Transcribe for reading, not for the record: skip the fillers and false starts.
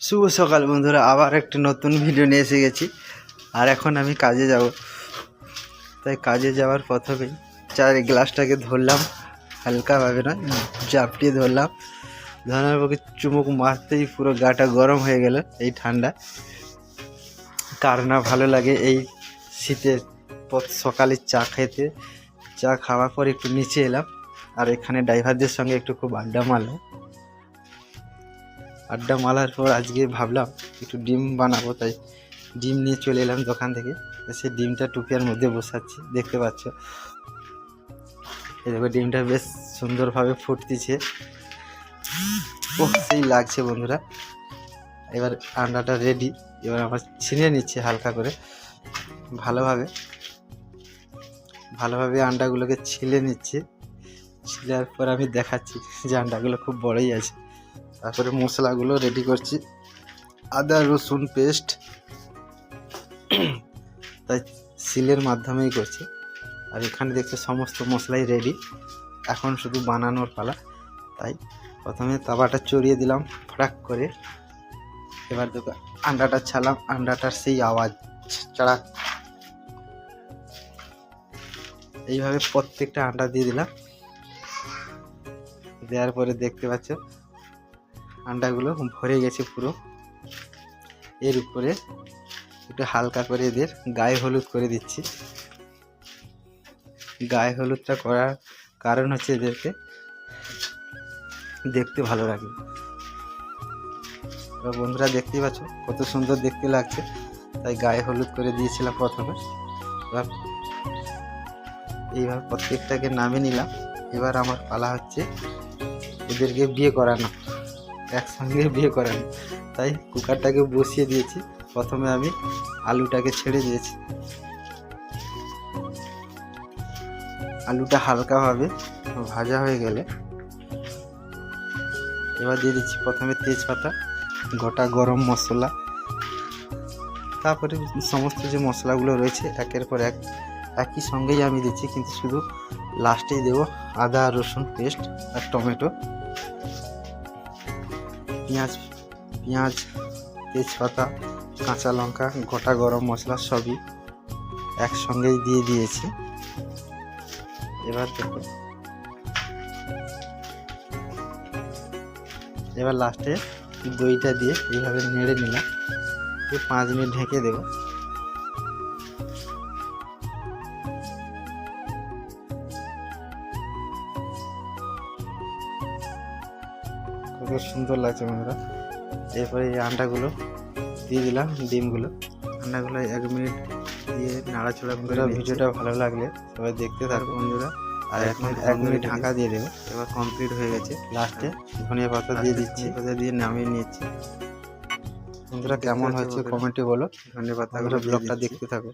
শুভ সকাল বন্ধুরা, আবার একটি নতুন ভিডিও নিয়ে এসে গেছি। আর এখন আমি কাজে যাব, তাই কাজে যাওয়ার প্রথমেই চায়ের গ্লাসটাকে ধরলাম, হালকাভাবে না চাপটিয়ে ধরলাম। ধরার পরে চুমুক মারতেই পুরো গাটা গরম হয়ে গেল। এই ঠান্ডা কার না ভালো লাগে এই শীতের সকালে চা খেতে। চা খাওয়ার পর একটু নিচে এলাম, আর এখানে ড্রাইভারদের সঙ্গে একটু খুব আড্ডা মারলাম। আড্ডা মারার পর আজকে ভাবলাম একটু ডিম বানাবো, তাই ডিম নিয়ে চলে এলাম দোকান থেকে। সে ডিমটা টুপিয়ার মধ্যে বসাচ্ছি, দেখতে পাচ্ছ। এই দেখো ডিমটা বেশ সুন্দরভাবে ফুটতেছে, ও সেই লাগছে বন্ধুরা। এবার আন্ডাটা রেডি, এবার আমার ছিনিয়ে নিচ্ছে হালকা করে, ভালোভাবে আন্ডাগুলোকে ছিলে নিচ্ছে। ছিলার পর আমি দেখাচ্ছি যে আন্ডাগুলো খুব বড়ই আছে। তারপরে মশলাগুলো রেডি করছি, আদা রসুন পেস্ট, তাই সিলের মাধ্যমেই করছি। আর এখানে দেখছি সমস্ত মশলাই রেডি, এখন শুধু বানানোর পালা। তাই প্রথমে তাওয়াটা চড়িয়ে দিলাম ফটাক করে। এবার দেখো আন্ডাটা ছাড়লাম, আন্ডাটার সেই আওয়াজ চড়াক, এইভাবে প্রত্যেকটা আন্ডা দিয়ে দিলাম। দেওয়ার পরে দেখতে পাচ্ছ আন্ডাগুলো ভরে গেছে পুরো। এর উপরে একটু হালকা করে এদের গায়ে হলুদ করে দিচ্ছি। গায়ে হলুদটা করার কারণ হচ্ছে এদেরকে দেখতে ভালো লাগে। বন্ধুরা দেখতেই পাচ্ছ কত সুন্দর দেখতে লাগছে, তাই গায়ে হলুদ করে দিয়েছিলাম প্রথমে। এবার এইভাবে প্রত্যেকটাকে নামিয়ে নিলাম। এবার আমার পালা হচ্ছে এদেরকে বিয়ে করানো, একসঙ্গে বিয়ে করানো। তাই কুকারটাকে বসিয়ে দিয়েছি। প্রথমে আমি আলুটাকে ছেড়ে দিয়েছি। আলুটা হালকাভাবে ভাজা হয়ে গেলে এবার দিয়ে দিচ্ছি প্রথমে তেজপাতা, গোটা গরম মশলা, তারপরে সমস্ত যে মশলাগুলো রয়েছে একের পর এক একই সঙ্গেই আমি দিচ্ছি, কিন্তু শুধু লাস্টেই দেবো আদা রসুন পেস্ট আর টমেটো। পেঁয়াজ, তেজপাতা, কাঁচা লঙ্কা, গোটা গরম মশলা সবই একসঙ্গেই দিয়ে দিয়েছি। এবার দেখো, এবার লাস্টে দইটা দিয়ে এইভাবে নেড়ে নিলাম। 5 মিনিট ঢেকে দেব। কত সুন্দর লাগছে বন্ধুরা। এরপরে এই আন্ডাগুলো দিয়ে দিলাম, ডিমগুলো, আন্ডাগুলো 1 মিনিট দিয়ে নাড়াচাড়া করে। ভিডিওটা ভালো লাগলে সবাই দেখতে থাকো বন্ধুরা। আর এখন 1 মিনিট ঢাকা দিয়ে দেবো। এবার কমপ্লিট হয়ে গেছে। লাস্টে ধনিয়া পাতা দিয়ে দিচ্ছি, পাতা দিয়ে নামিয়ে নিয়েছি। বন্ধুরা কেমন হয়েছে কমেন্টে বলো। ধনিয়া পাতাগুলো ব্লগটা দেখতে থাকো।